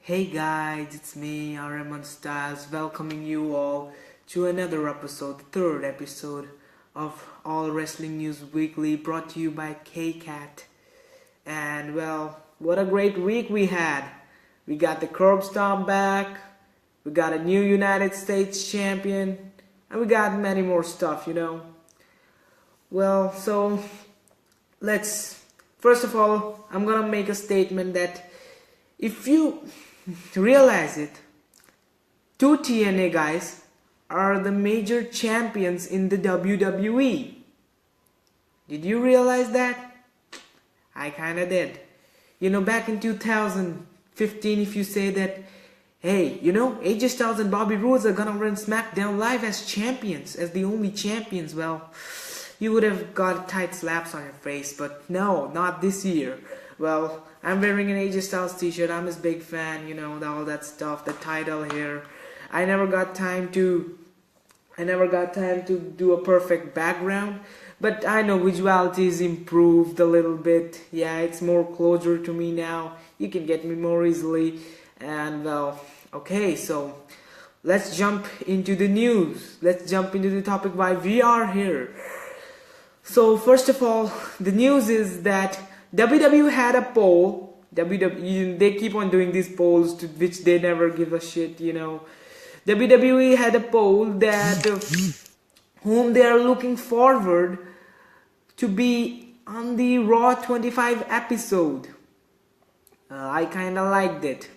Hey guys, it's me, Araman Styles, welcoming you all to another episode, the third episode of All Wrestling News Weekly, brought to you by KCAT. And well, what a great week we had. We got the Curb Stomp back, we got a new United States champion, and we got many more stuff, Well, so first of all, I'm gonna make a statement that if you realize it, two TNA guys are the major champions in the WWE. Did you realize that? I kinda did. Back in 2015, if you say that, hey, AJ Styles and Bobby Roode are gonna run SmackDown Live as champions, as the only champions, well, you would have got tight slaps on your face, but no, not this year. Well, I'm wearing an AJ Styles t-shirt, I'm his big fan, all that stuff, the title here. I never got time to do a perfect background, but I know visuality is improved a little bit. Yeah, it's more closer to me now. You can get me more easily. And well, okay, so let's jump into the news. Let's jump into the topic why we are here. So first of all, the news is that WWE had a poll. They keep on doing these polls to which they never give a shit, WWE had a poll that whom they are looking forward to be on the Raw 25 episode. I kinda liked it.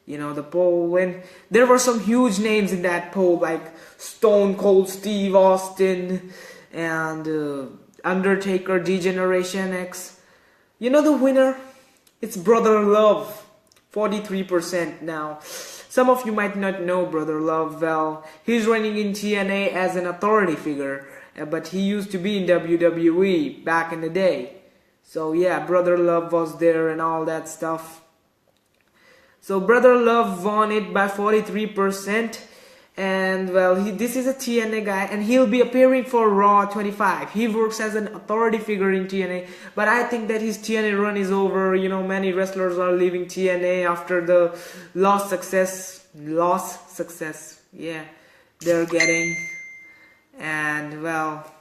The poll, when there were some huge names in that poll like Stone Cold Steve Austin and Undertaker D-Generation X. The winner? It's Brother Love, 43% now. Some of you might not know Brother Love well. He's running in TNA as an authority figure, but he used to be in WWE back in the day. So yeah, Brother Love was there and all that stuff. So Brother Love won it by 43%. And well, this is a TNA guy and he'll be appearing for Raw 25. He works as an authority figure in TNA, but I think that his TNA run is over. Many wrestlers are leaving TNA after the lost success, yeah, they're getting. And well,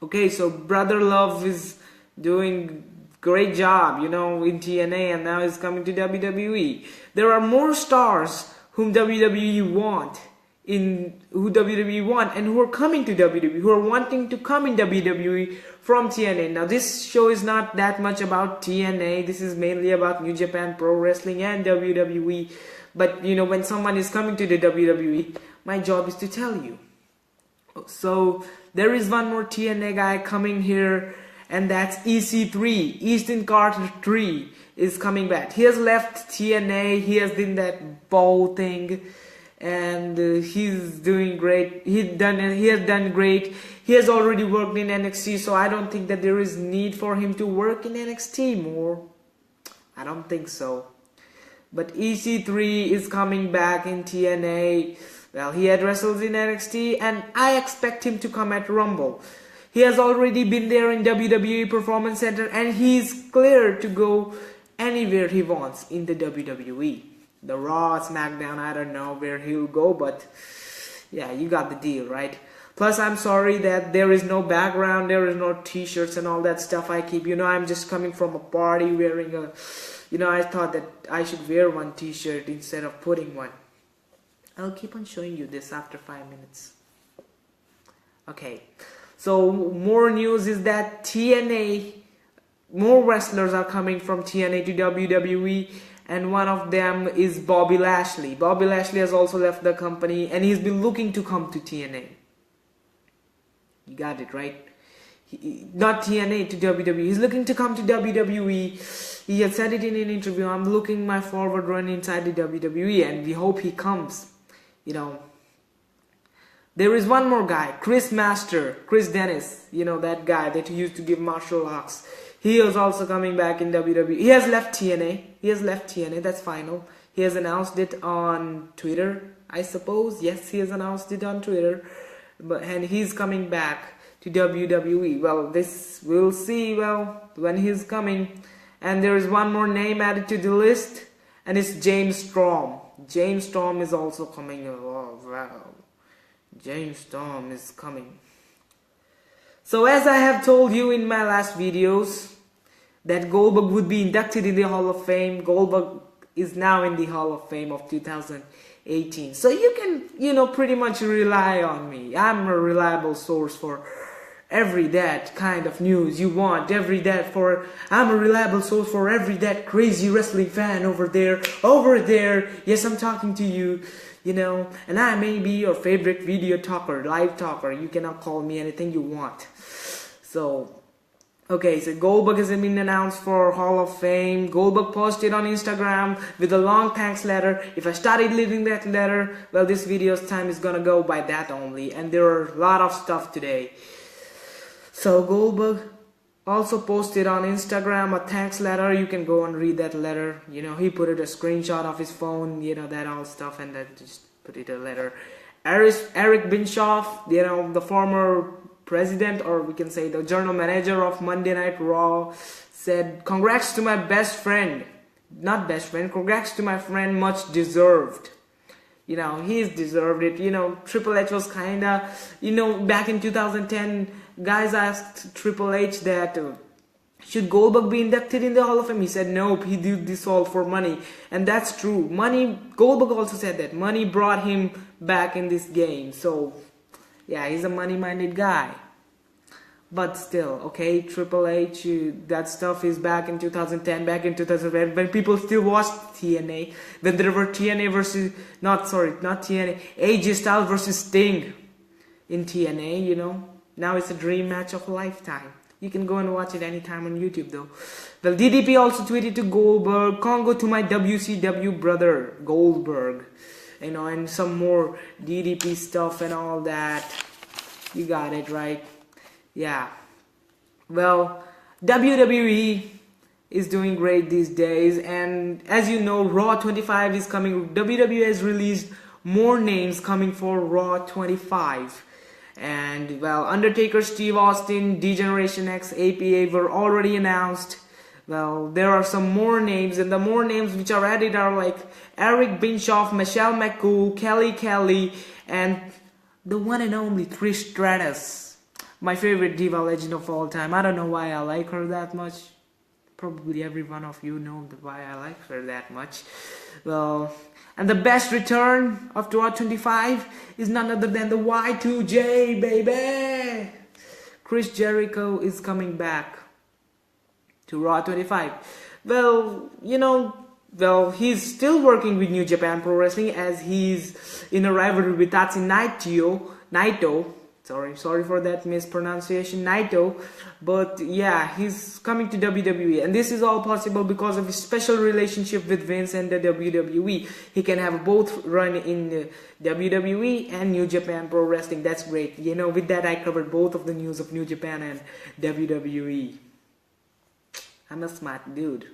okay, so Brother Love is doing great job, in TNA, and now he's coming to WWE. There are more stars whom WWE want and who are coming to WWE, who are wanting to come in WWE from TNA. Now this show is not that much about TNA, this is mainly about New Japan Pro Wrestling and WWE, but when someone is coming to the WWE, my job is to tell you. So there is one more TNA guy coming here, and that's EC3, Easton Carter 3 is coming back. He has left TNA, he has done that bow thing, and he's doing great. He has done great. He has already worked in NXT, so I don't think that there is need for him to work in NXT more. I don't think so. But EC3 is coming back in TNA. Well, he had wrestled in NXT, and I expect him to come at Rumble. He has already been there in WWE Performance Center, and he's clear to go anywhere he wants in the WWE. The Raw, SmackDown, I don't know where he'll go, but yeah, you got the deal, right? Plus, I'm sorry that there is no background, there is no t-shirts and all that stuff I keep. I'm just coming from a party wearing a, I thought that I should wear one t-shirt instead of putting one. I'll keep on showing you this after 5 minutes. Okay, so more news is that TNA, more wrestlers are coming from TNA to WWE, and one of them is Bobby Lashley. Bobby Lashley has also left the company, and he's been looking to come to TNA. You got it, right? Not TNA to WWE. He's looking to come to WWE. He had said it in an interview. I'm looking my forward run inside the WWE, and we hope he comes. There is one more guy, Chris Dennis, that guy that used to give martial arts. He is also coming back in WWE. He has left TNA. That's final. He has announced it on Twitter, I suppose. Yes, he has announced it on Twitter. And he's coming back to WWE. Well, we'll see when he's coming. And there is one more name added to the list, and it's James Storm. James Storm is also coming. Oh wow, James Storm is coming. So as I have told you in my last videos that Goldberg would be inducted in the Hall of Fame, Goldberg is now in the Hall of Fame of 2018. So you can, pretty much rely on me. I'm a reliable source for every that kind of news you want. I'm a reliable source for every that crazy wrestling fan over there. Yes, I'm talking to you. And I may be your favorite video talker, live talker. You cannot call me anything you want. So Goldberg has been announced for Hall of Fame. Goldberg posted on Instagram with a long thanks letter. If I started reading that letter, well, this video's time is gonna go by that only. And there are a lot of stuff today. So Goldberg also posted on Instagram a thanks letter. You can go and read that letter. He put it a screenshot of his phone, that all stuff, and then just put it a letter. Eric Bischoff, the former president, or we can say the general manager of Monday Night Raw, said, "Congrats to my best friend." Not best friend, congrats to my friend, much deserved. He's deserved it. Triple H was kinda, back in 2010, guys asked Triple H that should Goldberg be inducted in the Hall of Fame. He said nope, he did this all for money. And that's true. Goldberg also said that money brought him back in this game. So yeah, he's a money-minded guy. But still, Triple H, that stuff is back in 2010, back in 2011, when people still watched TNA, when there were not TNA, AJ Styles versus Sting in TNA, Now it's a dream match of a lifetime. You can go and watch it anytime on YouTube though. Well, DDP also tweeted to Goldberg, "Congo to my WCW brother, Goldberg." And some more DDP stuff and all that. You got it, right? Yeah. Well, WWE is doing great these days, and as you know, Raw 25 is coming. WWE has released more names coming for Raw 25. And well, Undertaker, Steve Austin, D-Generation X, APA were already announced. Well, there are some more names, and the more names which are added are like Eric Bischoff, Michelle McCool, Kelly, and the one and only Trish Stratus, my favorite diva legend of all time. I don't know why I like her that much. Probably every one of you know why I like her that much. Well, and the best return of Raw 25 is none other than the Y2J, baby! Chris Jericho is coming back to Raw 25. Well, he's still working with New Japan Pro Wrestling, as he's in a rivalry with Tatsu Naito. Sorry for that mispronunciation, Naito. But yeah, he's coming to WWE, and this is all possible because of his special relationship with Vince and the WWE. He can have both run in the WWE and New Japan Pro Wrestling. That's great. With that I covered both of the news of New Japan and WWE. I'm a smart dude.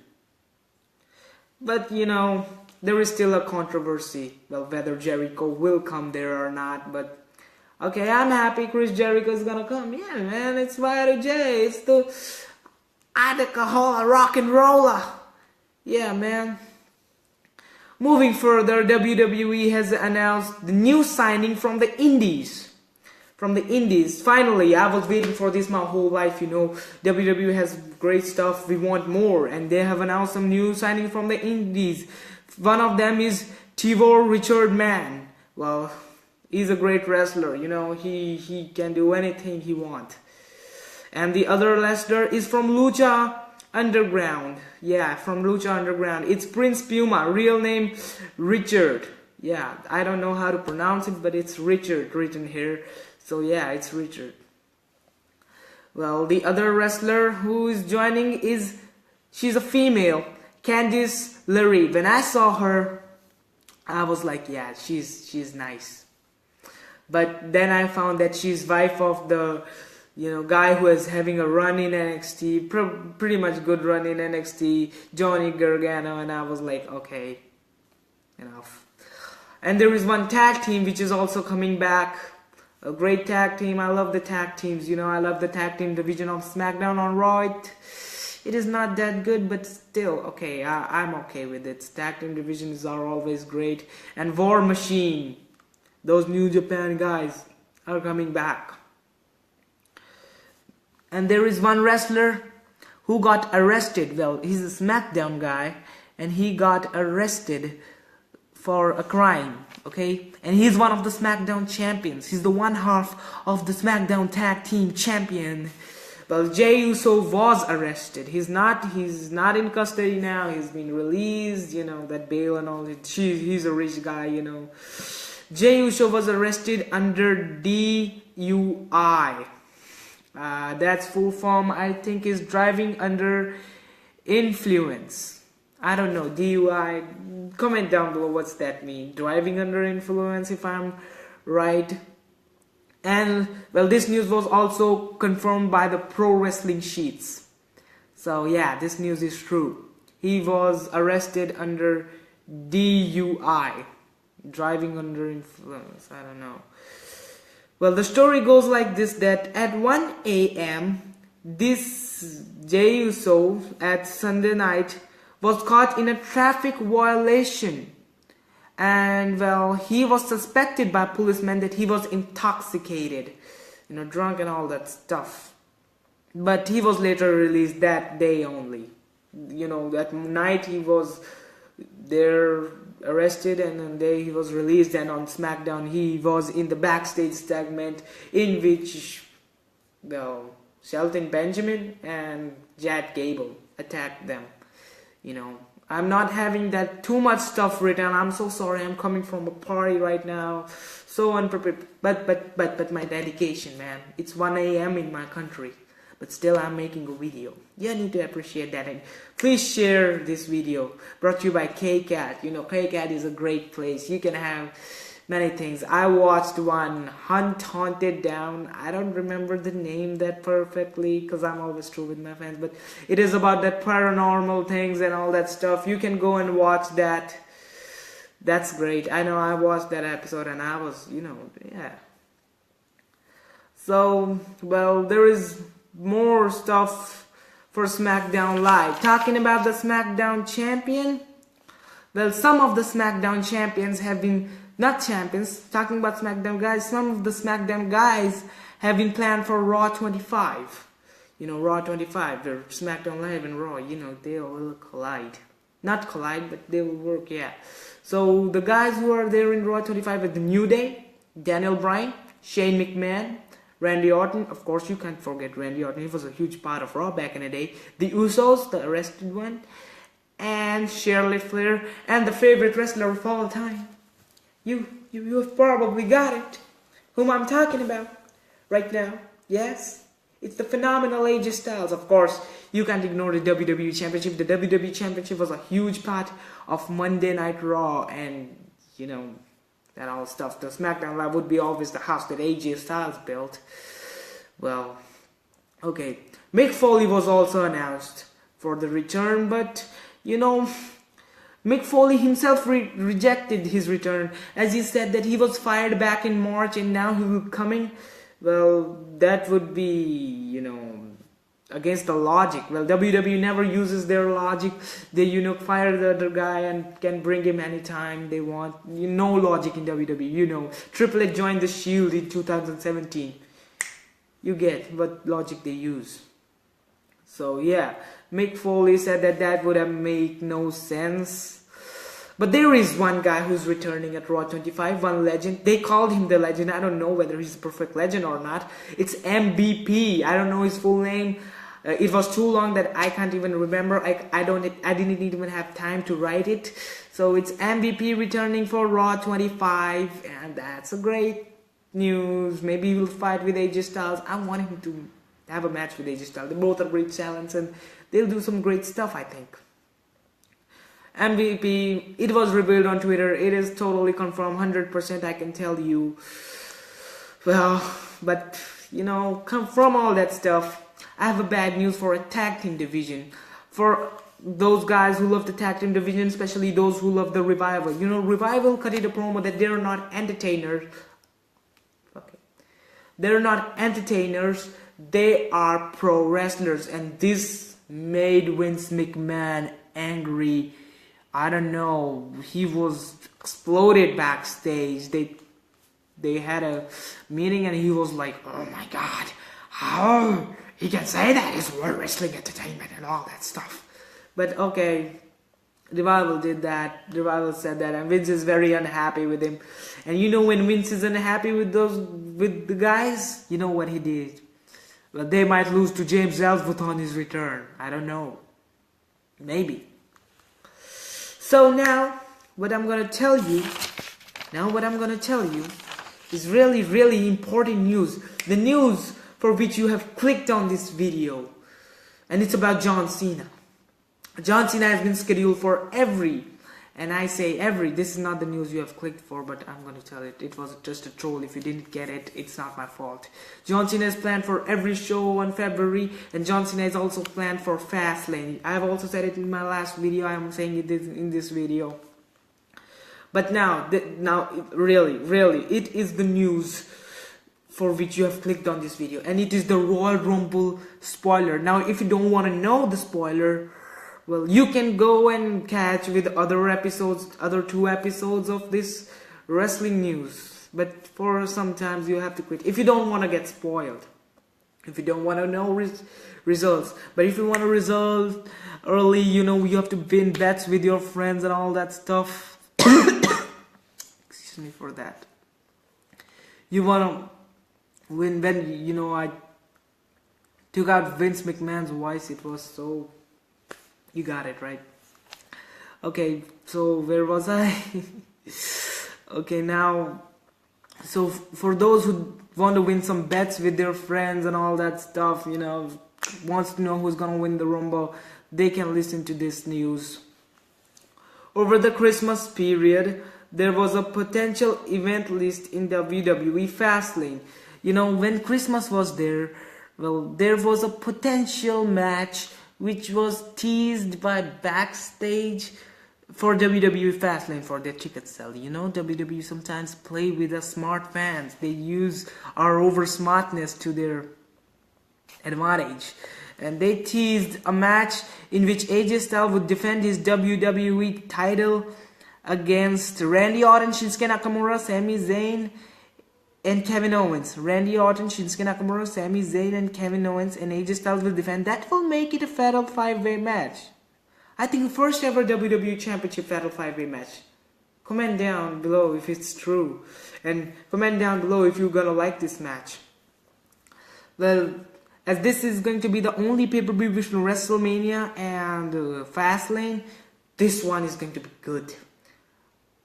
But there is still a controversy, well, whether Jericho will come there or not. But I'm happy Chris Jericho is gonna come. Yeah, man, it's Y2J. It's the alcohol rock and roller. Yeah, man. Moving further, WWE has announced the new signing from the Indies. Finally, I was waiting for this my whole life, WWE has great stuff, we want more, and they have announced some new signing from the Indies. One of them is Trevor Richard Mann. Well, he's a great wrestler, he can do anything he wants. And the other wrestler is from Lucha Underground. Yeah, from Lucha Underground. It's Prince Puma, real name Richard. Yeah, I don't know how to pronounce it, but it's Richard written here. So yeah, it's Richard. Well, the other wrestler who is joining she's a female, Candice LeRae. When I saw her, I was like, yeah, she's nice. But then I found that she's wife of the guy who is having a run in NXT, pretty much good run in NXT, Johnny Gargano, and I was like, okay, enough. And there is one tag team which is also coming back, a great tag team. I love the tag teams, I love the tag team division of SmackDown on Raw. it is not that good, but still, okay, I'm okay with it. Tag team divisions are always great. And War Machine, those New Japan guys are coming back. And there is one wrestler who got arrested. Well, he's a SmackDown guy, and he got arrested for a crime, okay? And he's one of the SmackDown champions. He's the one half of the SmackDown Tag Team Champion. Well, Jey Uso was arrested. He's not in custody now. He's been released, you know, that bail and all. He's a rich guy, you know. Jey Uso was arrested under DUI. That's full form, I think, is driving under influence. I don't know, DUI. Comment down below what's that mean. Driving under influence, if I'm right. And, well, this news was also confirmed by the Pro Wrestling Sheets. So, yeah, this news is true. He was arrested under DUI. Driving under influence, I don't know. Well, the story goes like this, that at 1 a.m., this Jey Uso at Sunday night was caught in a traffic violation. And, well, he was suspected by policemen that he was intoxicated, you know, drunk and all that stuff. But he was later released that day only. You know, that night he was there arrested, and on day he was released. And on SmackDown he was in the backstage segment in which, well, Shelton Benjamin and Chad Gable attacked them. You know, I'm not having that too much stuff written. I'm so sorry. I'm coming from a party right now, so unprepared. But my dedication, man. It's 1 a.m. in my country, but still I'm making a video. You need to appreciate that. And please share this video. Brought to you by KCAT. You know, KCAT is a great place. You can have many things. I watched one, Haunted Down. I don't remember the name that perfectly because I'm always true with my fans, but it is about that paranormal things and all that stuff. You can go and watch that. That's great. I know I watched that episode and I was, you know, yeah. So, well, there is more stuff for SmackDown Live. Talking about the SmackDown champion, well, some of the SmackDown champions have been, not champions, talking about SmackDown guys, some of the SmackDown guys have been planned for Raw 25. You know, Raw 25, they're SmackDown Live and Raw, you know, they will collide. Not collide, but they will work, yeah. So, the guys who are there in Raw 25 are The New Day, Daniel Bryan, Shane McMahon, Randy Orton. Of course, you can't forget Randy Orton. He was a huge part of Raw back in the day. The Usos, the arrested one, and Charlotte Flair, and the favorite wrestler of all time. You have probably got it. Whom I'm talking about right now. Yes, it's the phenomenal AJ Styles. Of course, you can't ignore the WWE Championship. The WWE Championship was a huge part of Monday Night Raw, and, you know, that all stuff. The SmackDown Live would be always the house that AJ Styles built. Well, okay. Mick Foley was also announced for the return, but, you know, Mick Foley himself rejected his return, as he said that he was fired back in March and now he will be coming. Well, that would be, you know, against the logic. Well, WWE never uses their logic. They, you know, fire the other guy and can bring him anytime they want. No logic in WWE, you know. Triple H joined the Shield in 2017. You get what logic they use. So, yeah, Mick Foley said that that would have made no sense. But there is one guy who's returning at Raw 25, one legend. They called him the legend. I don't know whether he's a perfect legend or not. It's MVP. I don't know his full name. It was too long that I can't even remember. I didn't even have time to write it. So it's MVP returning for Raw 25, and that's a great news. Maybe he'll fight with AJ Styles. I want him to have a match with AJ Styles. They both are great talents, and they'll do some great stuff, I think. MVP, it was revealed on Twitter. It is totally confirmed, 100%, I can tell you. Well, but, you know, from all that stuff, I have a bad news for a tag team division. For those guys who love the tag team division, especially those who love the Revival. You know, Revival cut it a promo that they're not entertainers. Okay. They're not entertainers. They are pro wrestlers. And this made Vince McMahon angry. I don't know. He was exploded backstage. They had a meeting and he was like, "Oh my God, how he can say that? It's World Wrestling Entertainment and all that stuff." But okay, Revival did that. Revival said that, and Vince is very unhappy with him. And you know when Vince is unhappy with the guys, you know what he did? Well, they might lose to James Ellsworth on his return. I don't know. Maybe. So now, what I'm gonna tell you is really, really important news. The news for which you have clicked on this video, and it's about John Cena. John Cena has been scheduled for every, and I say every, this is not the news you have clicked for, but I'm going to tell it. It was just a troll. If you didn't get it, it's not my fault. John Cena is planned for every show on February, and John Cena is also planned for Fastlane. I have also said it in my last video. I am saying it in this video. But now, really, it is the news for which you have clicked on this video, and it is the Royal Rumble spoiler. Now, if you don't want to know the spoiler, well, you can go and catch with other 2 episodes of this wrestling news. But for sometimes you have to quit if you don't want to get spoiled, if you don't want to know results. But if you want a result early, you know, you have to win bets with your friends and all that stuff. Excuse me for that. You want to win when, you know, I took out Vince McMahon's voice. It was so... You got it, right? Okay, so where was I? Okay, now, so for those who want to win some bets with their friends and all that stuff, you know, wants to know who's gonna win the Rumble, they can listen to this news. Over the Christmas period, there was a potential event list in WWE Fastlane. You know, when Christmas was there, well, there was a potential match which was teased by backstage for WWE Fastlane for their ticket sale. You know, WWE sometimes play with the smart fans. They use our over smartness to their advantage. And they teased a match in which AJ Styles would defend his WWE title against Randy Orton, Shinsuke Nakamura, Sami Zayn, and Kevin Owens. Randy Orton, Shinsuke Nakamura, Sami Zayn, and Kevin Owens and AJ Styles will defend. That will make it a Fatal 5-Way match. I think the first ever WWE Championship Fatal 5-Way match. Comment down below if it's true. And comment down below if you're gonna like this match. Well, as this is going to be the only pay-per-view between WrestleMania and Fastlane, this one is going to be good.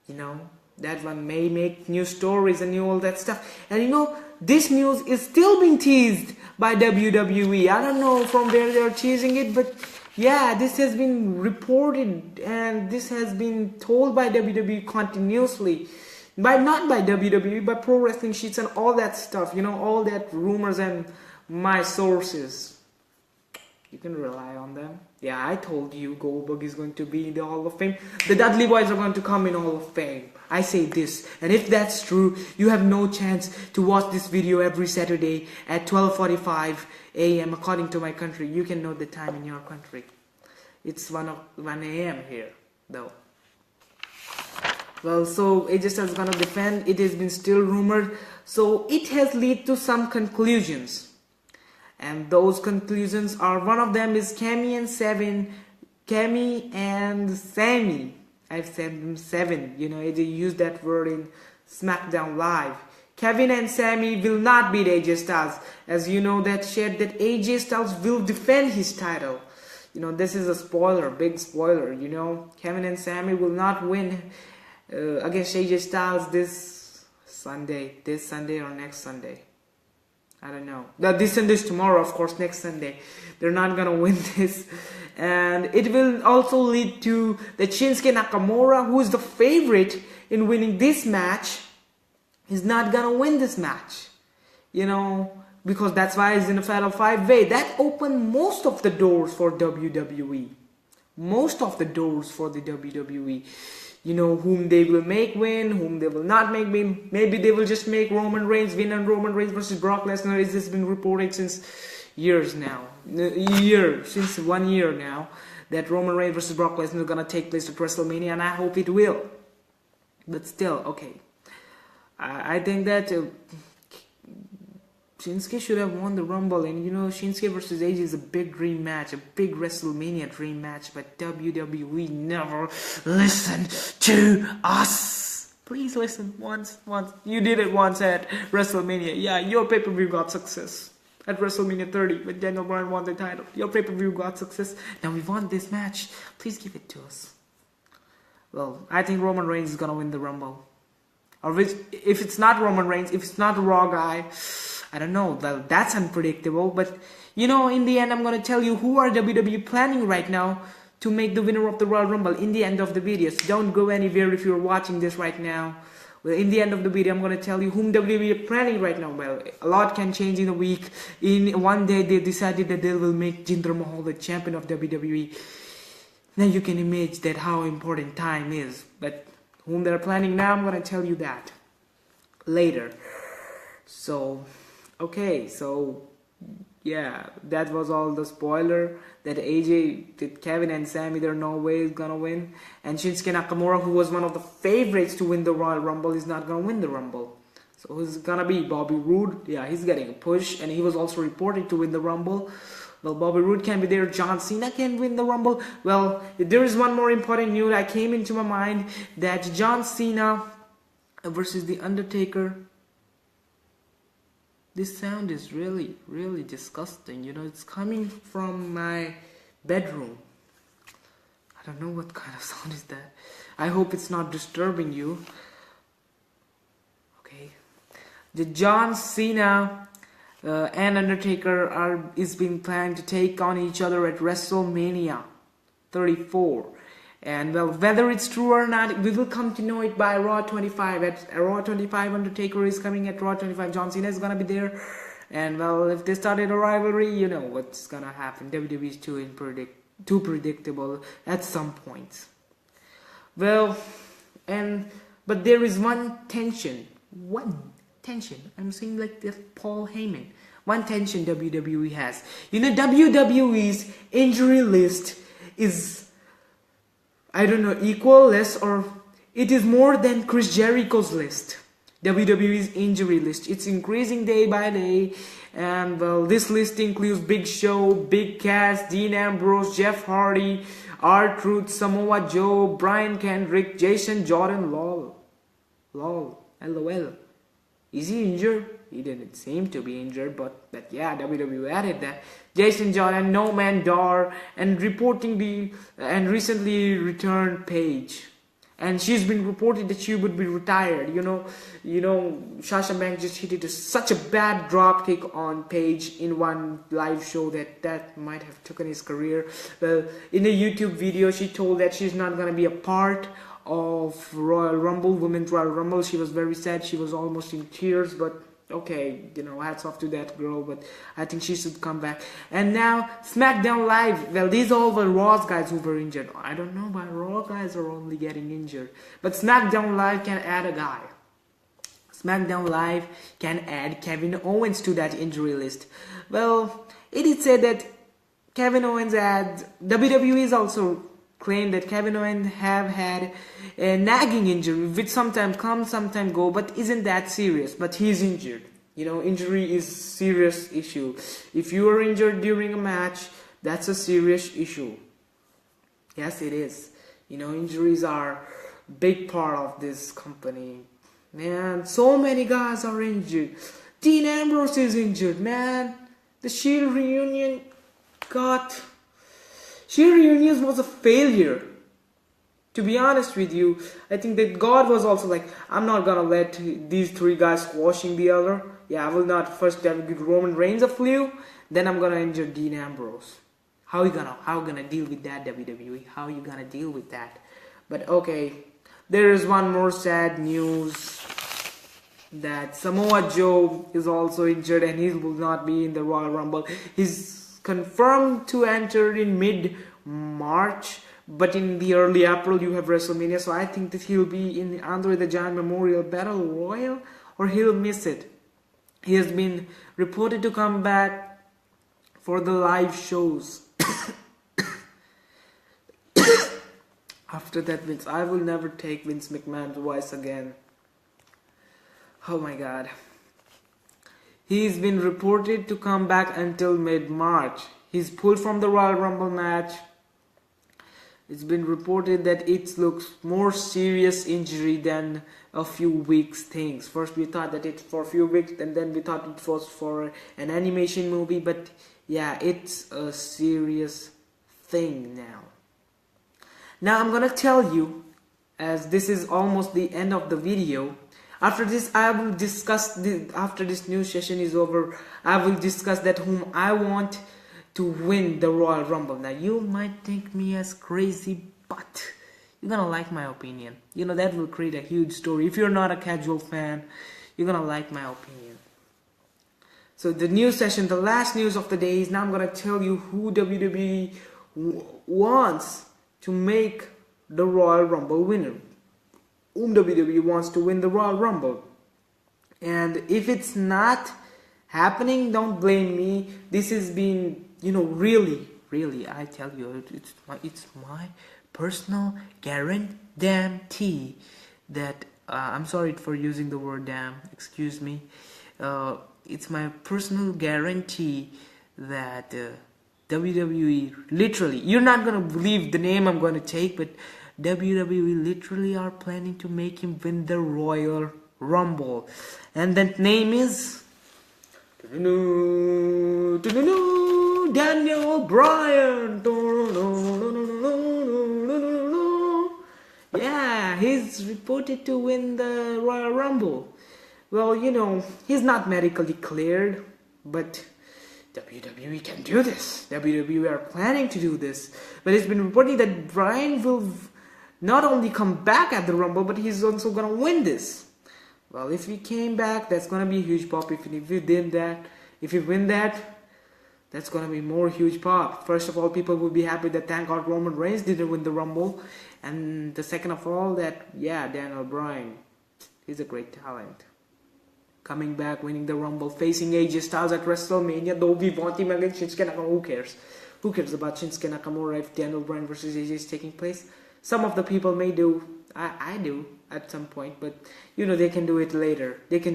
You know, that one may make new stories and all that stuff. And you know, this news is still being teased by WWE. I don't know from where they're teasing it, but yeah, this has been reported and this has been told by WWE continuously. Not by WWE, but Pro Wrestling Sheets and all that stuff. You know, all that rumors and my sources. You can rely on them. Yeah, I told you Goldberg is going to be in the Hall of Fame. The Dudley Boys are going to come in Hall of Fame. I say this. And if that's true, you have no chance to watch this video every Saturday at 12:45 a.m. according to my country. You can know the time in your country. It's 1 a.m. here, though. Well, so AJ Styles is going to defend. It has been still rumored. So it has led to some conclusions. And those conclusions are, one of them is Cammy and Sami. I've said them 7. You know, they used that word in SmackDown Live. Kevin and Sami will not beat AJ Styles. As you know, that shared that AJ Styles will defend his title. You know, this is a spoiler, big spoiler. You know, Kevin and Sami will not win against AJ Styles this Sunday or next Sunday. I don't know. This Sunday is tomorrow, of course, next Sunday. They're not gonna win this. And it will also lead to the Shinsuke Nakamura, who is the favorite in winning this match, is not gonna win this match. You know, because that's why he's in a Fatal 5-Way. That opened most of the doors for WWE. Most of the doors for the WWE. You know, whom they will make win, whom they will not make win. Maybe they will just make Roman Reigns win, and Roman Reigns versus Brock Lesnar. It's just been reported since, years now, since 1 year now, that Roman Reigns versus Brock Lesnar is gonna take place at WrestleMania, and I hope it will. But still, okay, I think that Shinsuke should have won the Rumble, and Shinsuke versus AJ is a big dream match, a big WrestleMania dream match, but WWE never listened to us. Please listen once. You did it once at WrestleMania. Yeah, your pay-per-view got success. At WrestleMania 30, when Daniel Bryan won the title, your pay-per-view got success. Now we want this match. Please give it to us. Well, I think Roman Reigns is gonna win the Rumble. Or if it's not Roman Reigns, if it's not a Raw guy, I don't know. Well, that's unpredictable. But, in the end, I'm gonna tell you who are WWE planning right now to make the winner of the Royal Rumble in the end of the video. So don't go anywhere if you're watching this right now. Well, in the end of the video, I'm gonna tell you whom WWE are planning right now. Well, a lot can change in a week. In one day, they decided that they will make Jinder Mahal the champion of WWE. Now you can imagine that how important time is. But whom they're planning now, I'm gonna tell you that later. So, okay, so yeah, that was all the spoiler. That that Kevin and Sami, there's no way is gonna win. And Shinsuke Nakamura, who was one of the favorites to win the Royal Rumble, is not gonna win the Rumble. So who's gonna be? Bobby Roode? Yeah, he's getting a push, and he was also reported to win the Rumble. Well, Bobby Roode can be there. John Cena can win the Rumble. Well, there is one more important news that came into my mind, that John Cena versus The Undertaker. This sound is really, really disgusting. It's coming from my bedroom. I don't know what kind of sound is that. I hope it's not disturbing you. Okay. The John Cena and Undertaker is being planned to take on each other at WrestleMania 34. And well, whether it's true or not, we will come to know it by Raw 25. At Raw 25, Undertaker is coming. At Raw 25, John Cena is gonna be there. And well, if they started a rivalry, you know what's gonna happen. WWE is too predictable at some point. Well, but there is one tension. I'm saying like that Paul Heyman. One tension WWE has. WWE's injury list is, I don't know, equal, less, or it is more than Chris Jericho's list. WWE's injury list. It's increasing day by day. And well, this list includes Big Show, Big Cass, Dean Ambrose, Jeff Hardy, R-Truth, Samoa Joe, Brian Kendrick, Jason Jordan, LOL. Is he injured? He didn't seem to be injured, but yeah, WWE added that. Jason Jordan, No Man Dar, and recently returned Paige. And she's been reported that she would be retired. Sasha Banks just hit such a bad drop kick on Paige in one live show that might have taken his career. Well, in a YouTube video, she told that she's not gonna be a part of Royal Rumble, Women's Royal Rumble. She was very sad. She was almost in tears, but okay, hats off to that girl, but I think she should come back. And now, SmackDown Live. Well, these all were Raw's guys who were injured. I don't know why Raw guys are only getting injured. But SmackDown Live can add a guy. SmackDown Live can add Kevin Owens to that injury list. Well, it is said that Kevin Owens WWE is also claimed that Kevin Owens have had a nagging injury, which sometimes comes, sometimes go, but isn't that serious. But he's injured. Injury is serious issue. If you are injured during a match, that's a serious issue. Yes, it is. Injuries are a big part of this company. Man, so many guys are injured. Dean Ambrose is injured, man. The Shield reunion was a failure. To be honest with you, I think that God was also like, I'm not gonna let these three guys squashing the other. Yeah, I will not first give Roman Reigns a flu, then I'm gonna injure Dean Ambrose. How you gonna deal with that, WWE? How you gonna deal with that? But okay, there is one more sad news, that Samoa Joe is also injured and he will not be in the Royal Rumble. He's confirmed to enter in mid-March, but in the early April you have WrestleMania, so I think that he'll be in Andre the Giant Memorial Battle Royal, or he'll miss it. He has been reported to come back for the live shows. After that, I will never take Vince McMahon's voice again. Oh my god. He's been reported to come back until mid-March. He's pulled from the Royal Rumble match. It's been reported that it looks more serious injury than a few weeks things. First we thought that it's for a few weeks, and then we thought it was for an animation movie, but yeah, it's a serious thing now. Now I'm gonna tell you, as this is almost the end of the video. After this, I will discuss after this news session is over, I will discuss that whom I want to win the Royal Rumble. Now you might think me as crazy, but you're gonna like my opinion. You know, that will create a huge story. If you're not a casual fan, you're gonna like my opinion. So the news session, the last news of the day is now I'm gonna tell you who WWE wants to make the Royal Rumble winner. Whom WWE wants to win the Royal Rumble. And if it's not happening, don't blame me. This has been, you know, really, I tell you, it's my personal guarantee that I'm sorry for using the word damn, excuse me. It's my personal guarantee that WWE literally, you're not gonna believe the name I'm gonna take, but WWE literally are planning to make him win the Royal Rumble, and that name is Daniel Bryan. Yeah, he's reported to win the Royal Rumble. Well, you know, he's not medically cleared, but WWE can do this. WWE are planning to do this. But it's been reported that Bryan will not only come back at the Rumble, but he's also gonna win this. Well, if he came back, that's gonna be a huge pop. If he did that, if he win that, that's gonna be more huge pop. First of all, people will be happy that thank God Roman Reigns didn't win the Rumble, and the second of all, that yeah, Daniel Bryan, he's a great talent. Coming back, winning the Rumble, facing AJ Styles at WrestleMania, though we want him against Shinsuke Nakamura. Who cares? Who cares about Shinsuke Nakamura if Daniel Bryan versus AJ is taking place? Some of the people may do. I do at some point, but you know, they can do it later. They can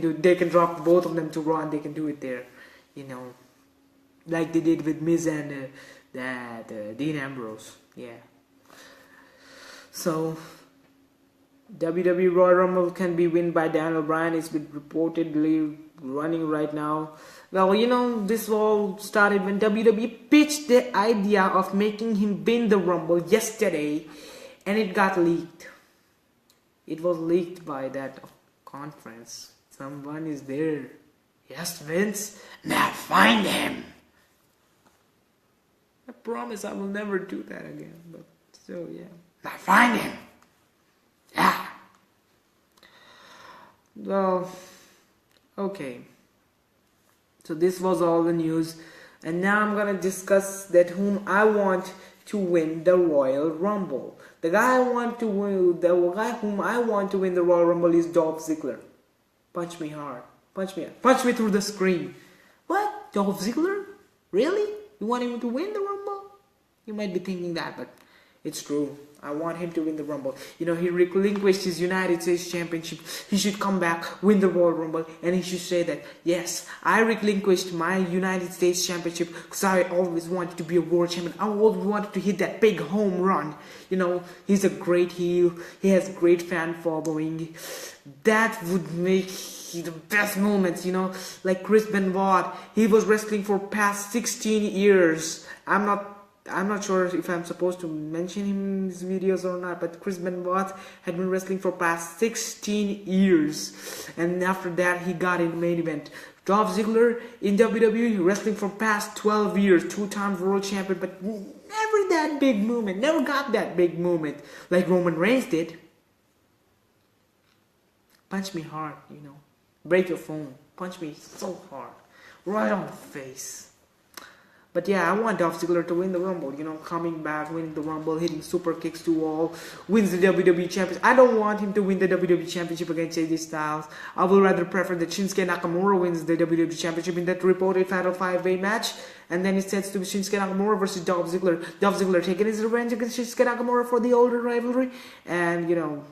drop both of them to Raw and they can do it there. You know, like they did with Miz and Dean Ambrose. Yeah. So WWE Royal Rumble can be won by Daniel Bryan. It's been reportedly running right now. Well, you know, this all started when WWE pitched the idea of making him win the Rumble yesterday, and it got leaked. It was leaked by that conference. Someone is there. Yes, Vince. Now find him. I promise I will never do that again. But still, yeah. Now find him. Yeah. Well, okay. So this was all the news. And now I'm gonna discuss that whom I want to win the Royal Rumble. The guy whom I want to win the Royal Rumble is Dolph Ziggler. Punch me hard. Punch me hard. Punch me through the screen. What? Dolph Ziggler? Really? You want him to win the Rumble? You might be thinking that, but it's true. I want him to win the Rumble. You know, he relinquished his United States Championship. He should come back, win the Royal Rumble, and he should say that, yes, I relinquished my United States Championship because I always wanted to be a world champion. I always wanted to hit that big home run. You know, he's a great heel. He has great fan following. That would make the best moments, you know, like Chris Benoit. He was wrestling for past 16 years. I'm not sure if I'm supposed to mention him in his videos or not, but Chris Benoit had been wrestling for past 16 years, and after that he got in the main event. Dolph Ziggler in WWE wrestling for past 12 years, 2-time world champion, but never that big movement, never got that big movement like Roman Reigns did. Punch me hard, you know, break your phone, punch me so hard, right on the face. But yeah, I want Dolph Ziggler to win the Rumble. You know, coming back, winning the Rumble, hitting super kicks to all, wins the WWE Championship. I don't want him to win the WWE Championship against AJ Styles. I will rather prefer that Shinsuke Nakamura wins the WWE Championship in that reported Fatal 5-Way match. And then it sets to Shinsuke Nakamura versus Dolph Ziggler. Dolph Ziggler taking his revenge against Shinsuke Nakamura for the older rivalry. And, you know,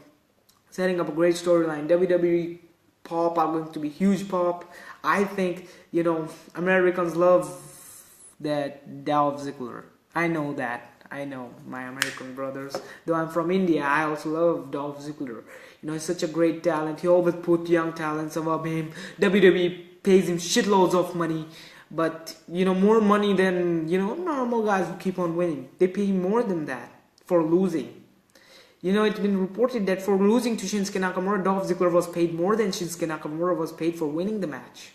setting up a great storyline. WWE pop are going to be huge pop. I think, you know, Americans love that Dolph Ziggler. I know that. I know my American brothers. Though I'm from India, I also love Dolph Ziggler. You know, he's such a great talent. He always put young talents above him. WWE pays him shitloads of money. But, you know, more money than, you know, normal guys who keep on winning. They pay him more than that for losing. You know, it's been reported that for losing to Shinsuke Nakamura, Dolph Ziggler was paid more than Shinsuke Nakamura was paid for winning the match.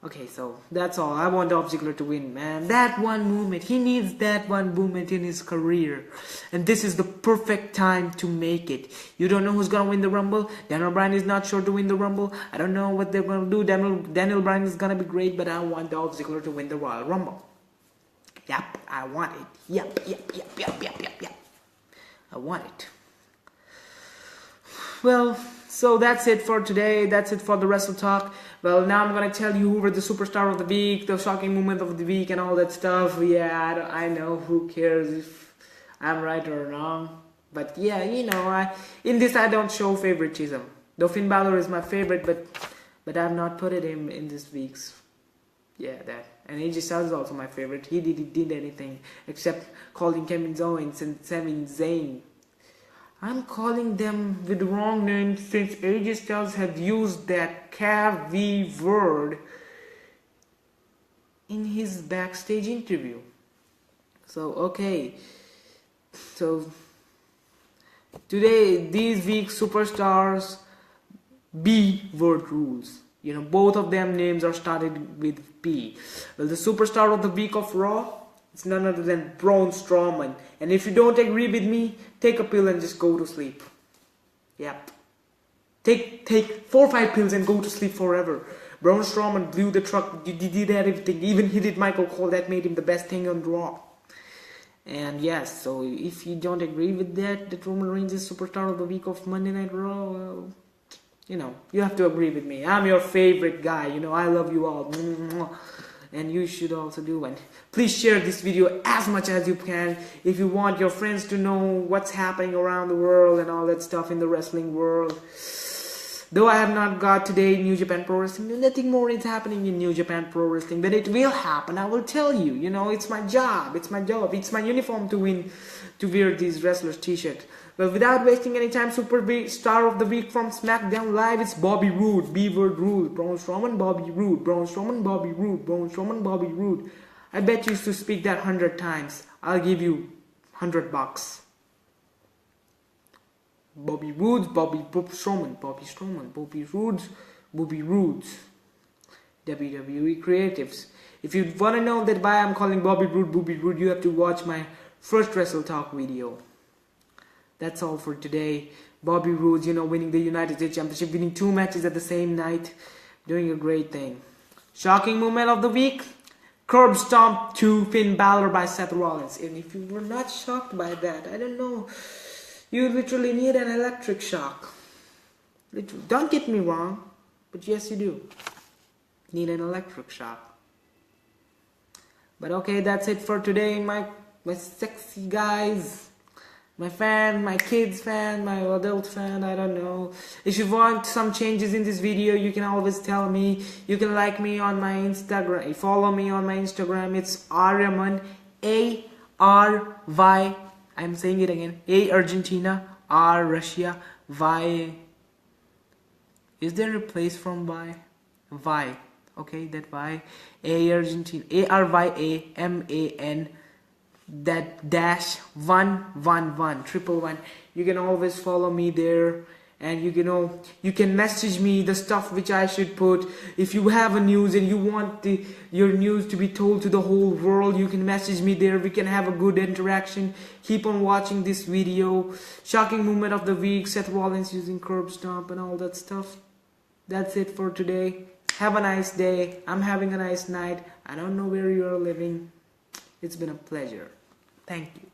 Okay, so that's all. I want Dolph Ziggler to win, man. That one moment. He needs that one moment in his career. And this is the perfect time to make it. You don't know who's going to win the Rumble. Daniel Bryan is not sure to win the Rumble. I don't know what they're going to do. Daniel Bryan is going to be great, but I want Dolph Ziggler to win the Royal Rumble. Yep, I want it. Yep. I want it. Well, so that's it for today. That's it for the Wrestle Talk. Well, now I'm gonna tell you who were the superstar of the week, the shocking moment of the week, and all that stuff. Yeah, I know. Who cares if I'm right or wrong? But yeah, you know, in this I don't show favoritism. Though Finn Balor is my favorite, but I've not put it in this week's. Yeah, that. And AJ Styles is also my favorite. He did anything except calling Kevin Owens and Sami Zayn. I'm calling them with the wrong name since AJ Styles have used that KV word in his backstage interview. So, okay. So, today, these week's superstars, B word rules. You know, both of them names are started with P. Well, the superstar of the week of Raw, it's none other than Braun Strowman. And if you don't agree with me, take a pill and just go to sleep. Yep. Take 4 or 5 pills and go to sleep forever. Braun Strowman blew the truck. He did everything. Even he did Michael Cole. That made him the best thing on Raw. And yes, so if you don't agree with that Roman Reigns is superstar of the week of Monday Night Raw, well, you know, you have to agree with me. I'm your favorite guy. You know, I love you all. And you should also do it. Please share this video as much as you can if you want your friends to know what's happening around the world and all that stuff in the wrestling world. Though I have not got today New Japan Pro Wrestling, nothing more is happening in New Japan Pro Wrestling, but it will happen. I will tell you. You know, it's my job. It's my job. It's my uniform to wear these wrestlers' t-shirts. Well, without wasting any time, Star of the Week from SmackDown Live, it's Bobby Roode, B-word rule, Braun Strowman, Bobby Roode, Braun Strowman, Bobby Roode, Braun Strowman, Bobby Roode. I bet you used to speak that 100 times. I'll give you $100. Bobby Roode, Bobby Strowman, Bobby Strowman, Bobby Roode, Bobby Roode. WWE Creatives. If you want to know that why I'm calling Bobby Roode, you have to watch my first Wrestle Talk video. That's all for today. Bobby Roode, you know, winning the United States Championship, winning 2 matches at the same night, doing a great thing. Shocking moment of the week, curb stomp to Finn Balor by Seth Rollins. And if you were not shocked by that, I don't know, you literally need an electric shock. Literally. Don't get me wrong, but yes you do. Need an electric shock. But okay, that's it for today, my sexy guys. My fan, my kids fan, my adult fan, I don't know. If you want some changes in this video, you can always tell me. You can like me on my Instagram. Follow me on my Instagram. It's Aryaman, A-R-Y. I'm saying it again. A Argentina, R Russia, Y. Is there a place from Y? Y. Okay, that Y. A Argentina. ARYAMAN. That dash 111 you can always follow me there, and you can message me the stuff which I should put. If you have a news and you want your news to be told to the whole world, you can message me there. We can have a good interaction. Keep on watching this video. Shocking moment of the week, Seth Rollins using curb stomp and all that stuff. That's it for today. Have a nice day. I'm having a nice night. I don't know where you are living. It's been a pleasure. Thank you.